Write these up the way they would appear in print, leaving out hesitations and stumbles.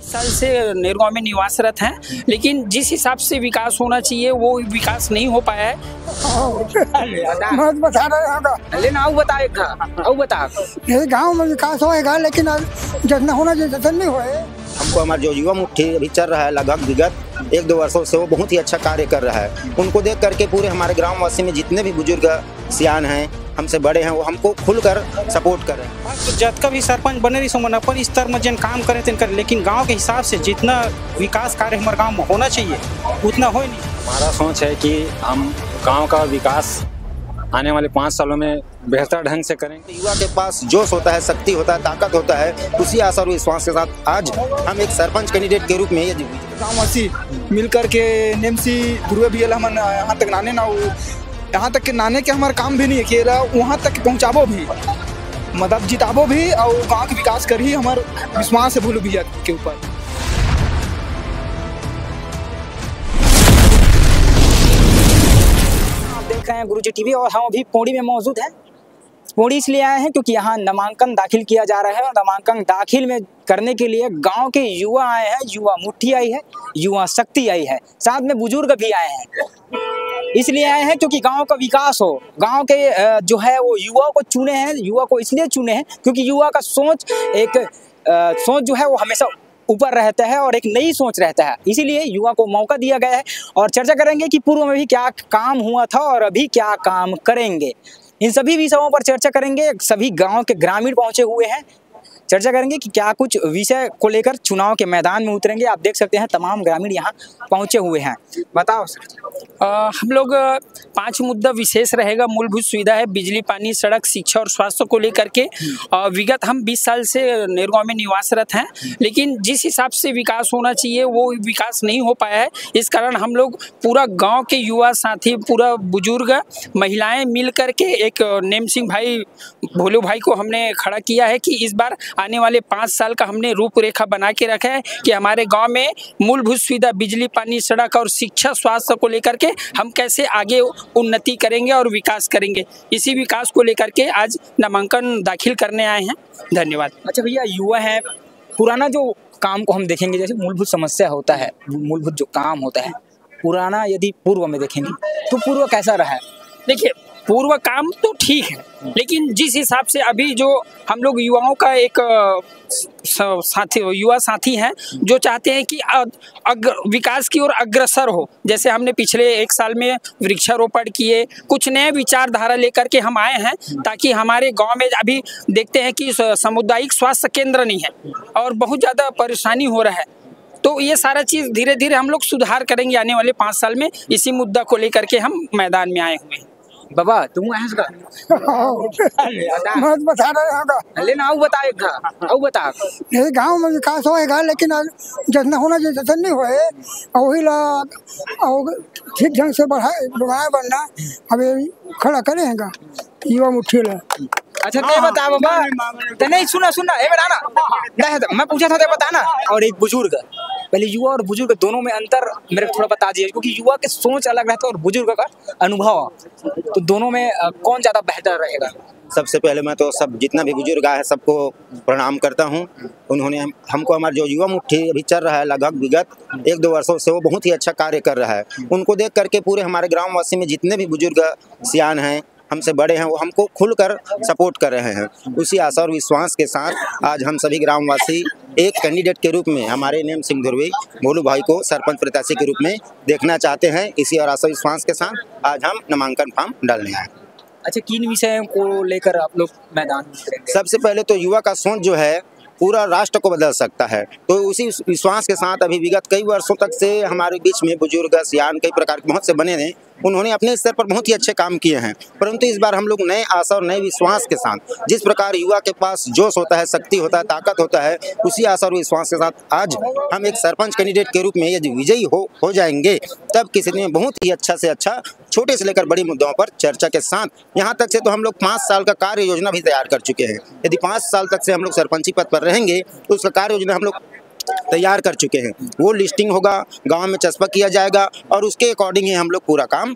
साल से नेरगांव में निवासरत हैं, लेकिन जिस हिसाब से विकास होना चाहिए वो विकास नहीं हो पाया है। मत बता रहे लेना आओ बता यही गांव में विकास होएगा, लेकिन जितना होना चाहिए नहीं होए। हमको हमारा जो युवा मुट्ठी अभी चल रहा है लगभग विगत 1-2 वर्षों से, वो बहुत ही अच्छा कार्य कर रहा है। उनको देख करके पूरे हमारे ग्रामवासी में जितने भी बुजुर्ग सियान हैं, हमसे बड़े हैं, वो हमको खुलकर सपोर्ट कर रहे हैं। तो जतका भी सरपंच बने रही मन अपन स्तर में जन काम करे तेन करे, लेकिन गांव के हिसाब से जितना विकास कार्य हमारे गांव में होना चाहिए उतना हो नहीं। हमारा सोच है कि हम गांव का विकास आने वाले 5 सालों में बेहतर ढंग से करेंगे। युवा के पास जोश होता है, शक्ति होता है, ताकत होता है, उसी आशा और विश्वास के साथ आज हम एक सरपंच कैंडिडेट के रूप में ये गाँववासी मिलकर के नेमसी गुरुए भी हम यहाँ तक नाने ना यहाँ तक के नाने के हमारे काम भी नहीं किया, वहाँ तक पहुँचाबो भी, मदद जिताबो भी और गाँव के विकास कर ही हमारे विश्वास है भूलू भैया के ऊपर। देख रहे हैं गुरुजी टीवी और हम अभी पौड़ी में मौजूद हैं। पौड़ी इसलिए आए हैं क्योंकि यहाँ नामांकन दाखिल किया जा रहा है और नामांकन दाखिल में करने के लिए गांव के युवा आए हैं, युवा मुट्ठी आई है, युवा शक्ति आई है, साथ में बुजुर्ग भी आए हैं। इसलिए आए हैं क्योंकि गांव का विकास हो। गांव के जो है वो युवा को चुने हैं, युवा को इसलिए चुने हैं क्योंकि युवा का सोच सोच जो है वो हमेशा ऊपर रहता है और एक नई सोच रहता है, इसीलिए युवा को मौका दिया गया है। और चर्चा करेंगे कि पूर्व में भी क्या काम हुआ था और अभी क्या काम करेंगे, इन सभी विषयों पर चर्चा करेंगे। सभी गांव के ग्रामीण पहुंचे हुए हैं, चर्चा करेंगे कि क्या कुछ विषय को लेकर चुनाव के मैदान में उतरेंगे। आप देख सकते हैं तमाम ग्रामीण यहाँ पहुंचे हुए हैं। बताओ सर। हम लोग 5 मुद्दा विशेष रहेगा। मूलभूत सुविधा है, बिजली, पानी, सड़क, शिक्षा और स्वास्थ्य को लेकर के। विगत हम 20 साल से नेरगांव में निवासरत हैं, लेकिन जिस हिसाब से विकास होना चाहिए वो विकास नहीं हो पाया है। इस कारण हम लोग पूरा गांव के युवा साथी, पूरा बुजुर्ग, महिलाएं मिल कर के एक नेम सिंह भाई, भोलू भाई को हमने खड़ा किया है कि इस बार आने वाले 5 साल का हमने रूपरेखा बना के रखा है कि हमारे गांव में मूलभूत सुविधा, बिजली, पानी, सड़क और शिक्षा, स्वास्थ्य को लेकर के हम कैसे आगे उन्नति करेंगे और विकास करेंगे। इसी विकास को लेकर के आज नामांकन दाखिल करने आए हैं। धन्यवाद। अच्छा भैया, युवा है, पुराना जो काम को हम देखेंगे, जैसे मूलभूत समस्या होता है, मूलभूत जो काम होता है, पुराना यदि पूर्व में देखेंगे तो पूर्व कैसा रहा है? देखिए, पूर्व काम तो ठीक है, लेकिन जिस हिसाब से अभी जो हम लोग युवाओं का एक युवा साथी हैं जो चाहते हैं कि विकास की ओर अग्रसर हो। जैसे हमने पिछले 1 साल में वृक्षारोपण किए, कुछ नए विचारधारा लेकर के हम आए हैं, ताकि हमारे गांव में अभी देखते हैं कि सामुदायिक स्वास्थ्य केंद्र नहीं है और बहुत ज़्यादा परेशानी हो रहा है। तो ये सारा चीज़ धीरे धीरे हम लोग सुधार करेंगे आने वाले 5 साल में। इसी मुद्दा को लेकर के हम मैदान में आए हुए हैं। बाबा तुम मत बता रहे लेना आओ बता यही गांव में विकास होएगा, लेकिन जितना होना चाहिए नहीं होए। वही लोग ठीक ढंग से बढ़ाए बनना अभी खड़ा करेगा युवा मुट्ठी ला। अच्छा ते बता बाबा, ते नहीं सुना ए बेटा ना, मैं पूछा था ते बता ना। और एक बुजुर्ग, पहले युवा और बुजुर्ग दोनों में अंतर मेरे को थोड़ा बता दीजिए, क्योंकि युवा के सोच अलग रहता है और बुजुर्ग का अनुभव, तो दोनों में कौन ज्यादा बेहतर रहेगा? सबसे पहले मैं तो सब जितना भी बुजुर्ग आए हैं सबको प्रणाम करता हूं। उन्होंने हमको हमारा जो युवा मुट्ठी अभी चल रहा है लगभग विगत 1-2 वर्षों से, वो बहुत ही अच्छा कार्य कर रहा है। उनको देख करके पूरे हमारे ग्रामवासी में जितने भी बुजुर्ग सियान हैं, हमसे बड़े हैं, वो हमको खुलकर सपोर्ट कर रहे हैं। उसी आशा और विश्वास के साथ आज हम सभी ग्रामवासी एक कैंडिडेट के रूप में हमारे नेम सिंह धुर्वे भोलू भाई को सरपंच प्रत्याशी के रूप में देखना चाहते हैं। इसी और आशा विश्वास के साथ आज हम नामांकन फॉर्म डालने आए। अच्छा, किन विषयों को लेकर आप लोग मैदान में उतरेंगे? सबसे पहले तो युवा का सोच जो है पूरा राष्ट्र को बदल सकता है, तो उसी विश्वास के साथ अभी विगत कई वर्षों तक से हमारे बीच में बुजुर्ग सियान कई प्रकार के बहुत से बने हैं। उन्होंने अपने स्तर पर बहुत ही अच्छे काम किए हैं, परंतु इस बार हम लोग नए आशा और नए विश्वास के साथ, जिस प्रकार युवा के पास जोश होता है, शक्ति होता है, ताकत होता है, उसी आशा और विश्वास के साथ आज हम एक सरपंच कैंडिडेट के रूप में यदि विजयी हो जाएंगे, तब किसी ने बहुत ही अच्छा से अच्छा, छोटे से लेकर बड़ी मुद्दों पर चर्चा के साथ, यहाँ तक से तो हम लोग 5 साल का कार्य योजना भी तैयार कर चुके हैं। यदि 5 साल तक से हम लोग सरपंची पद पर रहेंगे तो उसका कार्य योजना हम लोग तैयार कर चुके हैं। वो लिस्टिंग होगा, गांव में चस्पा किया जाएगा और उसके अकॉर्डिंग ही हम लोग पूरा काम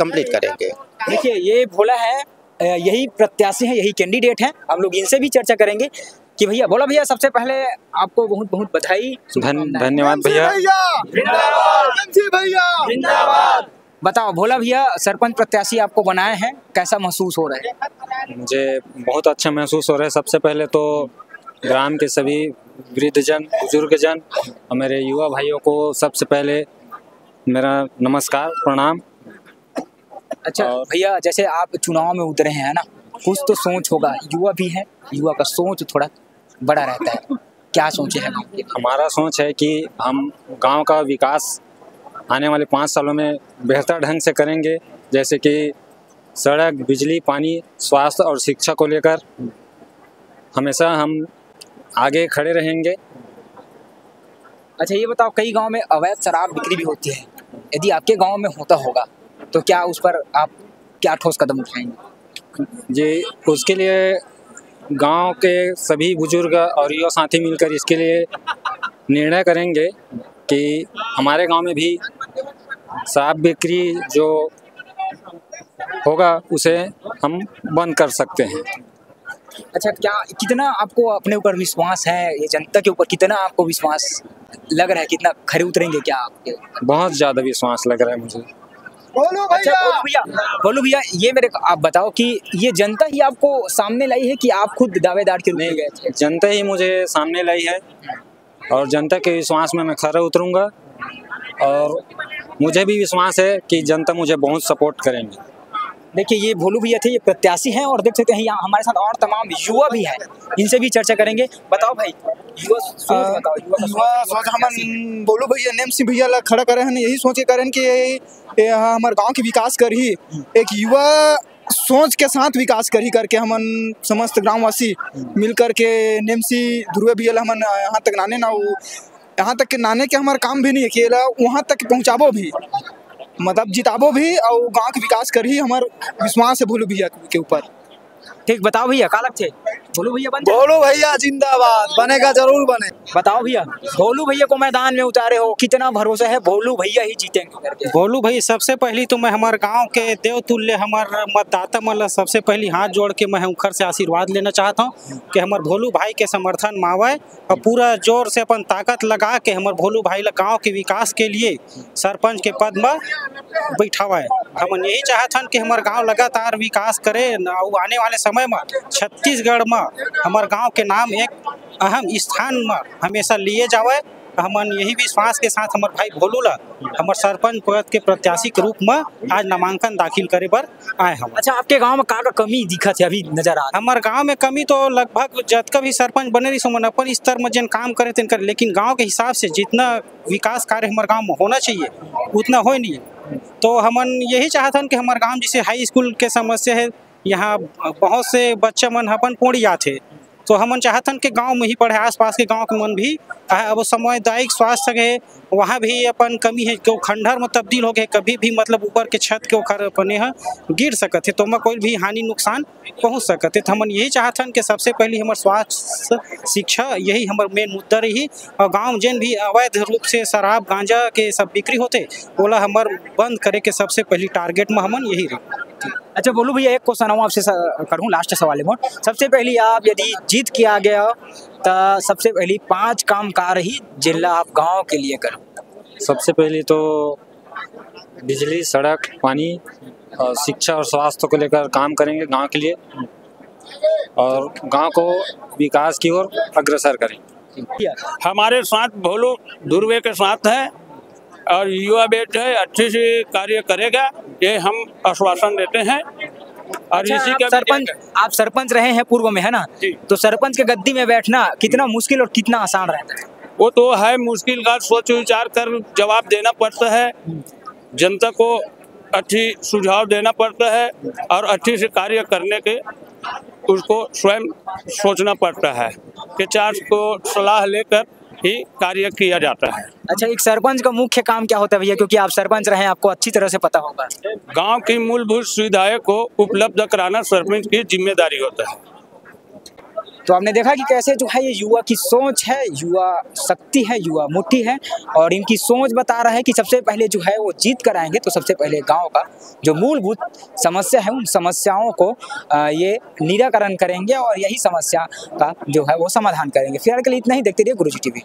कंप्लीट करेंगे। देखिए, ये भोला है, यही प्रत्याशी हैं, यही कैंडिडेट हैं, हम लोग इनसे भी चर्चा करेंगे। कि भैया बोला भैया, सबसे पहले आपको बहुत बहुत बधाई, धन्यवाद भैया। बताओ भोला भैया, सरपंच प्रत्याशी आपको बनाए हैं, कैसा महसूस हो रहा है? मुझे बहुत अच्छा महसूस हो रहा है। सबसे पहले तो ग्राम के सभी वृद्धजन, बुजुर्गजन और मेरे युवा भाइयों को सबसे पहले मेरा नमस्कार, प्रणाम। अच्छा भैया, जैसे आप चुनाव में उतरे हैं, है ना, कुछ तो सोच होगा, युवा भी है, युवा का सोच थोड़ा बड़ा रहता है, क्या सोचे हैं गाँव के? हमारा सोच है कि हम गांव का विकास आने वाले 5 सालों में बेहतर ढंग से करेंगे, जैसे कि सड़क, बिजली, पानी, स्वास्थ्य और शिक्षा को लेकर हमेशा हम आगे खड़े रहेंगे। अच्छा ये बताओ, कई गांव में अवैध शराब बिक्री भी होती है, यदि आपके गांव में होता होगा तो क्या उस पर आप क्या ठोस कदम उठाएंगे? जी, उसके लिए गांव के सभी बुजुर्ग और युवा साथी मिलकर इसके लिए निर्णय करेंगे कि हमारे गांव में भी शराब बिक्री जो होगा उसे हम बंद कर सकते हैं। अच्छा, क्या कितना आपको अपने ऊपर विश्वास है, ये जनता के ऊपर कितना आपको विश्वास लग रहा है, कितना खरे उतरेंगे क्या आपके? बहुत ज़्यादा विश्वास लग रहा है मुझे। अच्छा बोलू भैया, ये मेरे को आप बताओ कि ये जनता ही आपको सामने लाई है कि आप खुद दावेदार के रूप में गए थे? जनता ही मुझे सामने लाई है और जनता के विश्वास में मैं खरा उतरूंगा और मुझे भी विश्वास है कि जनता मुझे बहुत सपोर्ट करेंगे। देखिए, ये भोलू भैया थे, ये प्रत्याशी हैं और देख सकते हैं यहाँ हमारे साथ और तमाम युवा भी हैं, इनसे भी चर्चा करेंगे। बताओ भाई, युवा सोच बताओ, युवा सोच हमन बोलू भैया, नेम सिंह भैया ला खड़ा करे हैं, यही सोच के करें कि हमारे गांव के विकास कर ही एक युवा सोच के साथ विकास कर ही करके हमन समस्त ग्रामवासी मिल करके नेमसी ध्रुव भैया ला हमन यहाँ तक नाने ना, यहाँ तक के नाने के हमारा काम भी नहीं है कि वहाँ तक पहुँचाबो भी, मतलब जिताबो भी और गांव के विकास कर ही हमार विश्वास है भोलू भैया के ऊपर। ठीक, बताओ भैया, का लगते भोलू भैया बन? भोलू भैया जिंदाबाद, बनेगा जरूर बने। बताओ भैया, भोलू भैया को मैदान में उतारे हो, कितना भरोसा है भोलू भैया ही जीतेंगे करके? भोलू भाई, सबसे पहली तो मैं हमारे गांव के देवतुल्य हमारे मतदाता मतलब सबसे पहली हाथ जोड़ के मैं उनकर से आशीर्वाद लेना चाहता हूं कि हमारे भोलू भाई के समर्थन मावे और पूरा जोर से अपन ताकत लगा के हमारे भोलू भाई गाँव के विकास के लिए सरपंच के पद में बैठावे। हम यही चाहते कि हमारे गाँव लगातार विकास करे और आने वाले समय में छत्तीसगढ़ में हमारे गांव के नाम एक अहम स्थान में हमेशा लिए जावे। हमन यही विश्वास के साथ हमारे भाई भोलू ला हमारे सरपंच पद के प्रत्याशी के रूप में आज नामांकन दाखिल करे पर आए हम। अच्छा, आपके गांव में का कमी दिखत है अभी नजर आ? हमारे गांव में कमी तो लगभग जतका भी सरपंच बने रही मन अपन स्तर में जिन काम करे तिन कर, लेकिन गाँव के हिसाब से जितना विकास कार्य हमारे गाँव में होना चाहिए उतना हो नहीं। तो हमन यही चाहते कि हमारे गाँव जैसे हाई स्कूल के समस्या है, यहाँ बहुत से बच्चे मन अपन पूर्ण जाते, तो हमन चाहतन कि गांव में ही पढ़े, आसपास के गांव के मन भी अब सामुदायिक स्वास्थ्य है वहाँ भी अपन कमी है, क्यों खंडहर में तब्दील हो गए, कभी भी मतलब ऊपर के छत के ओखर अपने गिर सकते तो में कोई भी हानि नुकसान पहुँच सकते। तो हमन यही चाहतन कि सबसे पहले हमारे स्वास्थ्य शिक्षा यही हमारे मेन मुद्दा रही और गाँव जिन भी अवैध रूप से शराब गांजा के सब बिक्री होते ओला हमार बंद करे के सबसे पहली टारगेट में हमन यही रही। अच्छा बोलू भैया, एक क्वेश्चन हम आपसे करूँ लास्ट सवाल में, सबसे पहली आप यदि जीत के आ गया तो सबसे पहली 5 काम कार ही जिला आप गांव के लिए करो? सबसे पहले तो बिजली, सड़क, पानी और शिक्षा और स्वास्थ्य को लेकर काम करेंगे गांव के लिए और गांव को विकास की ओर अग्रसर करेंगे। हमारे साथ भोलू ध्रुव के साथ है और युवा बेट है, अच्छे से कार्य करेगा, ये हम आश्वासन देते हैं। और अच्छा, इसी के आप सरपंच रहे हैं पूर्व में, है ना, तो सरपंच के गद्दी में बैठना कितना मुश्किल और कितना आसान रहता है? वो तो है मुश्किल का, सोच विचार कर जवाब देना पड़ता है, जनता को अच्छी सुझाव देना पड़ता है और अच्छे से कार्य करने के उसको स्वयं सोचना पड़ता है कि 4 को सलाह लेकर ही कार्य किया जाता है। अच्छा, एक सरपंच का मुख्य काम क्या होता है भैया, क्योंकि आप सरपंच रहे हैं, आपको अच्छी तरह से पता होगा। गांव की मूलभूत सुविधाएं को उपलब्ध कराना सरपंच की जिम्मेदारी होता है। तो आपने देखा कि कैसे जो है ये युवा की सोच है, युवा शक्ति है, युवा मुट्ठी है, और इनकी सोच बता रहा है कि सबसे पहले जो है वो जीत कर आएंगे तो सबसे पहले गांव का जो मूलभूत समस्या है उन समस्याओं को ये निराकरण करेंगे और यही समस्या का जो है वो समाधान करेंगे। फिलहाल के लिए इतना ही, देखते रहिए गुरुजी टीवी।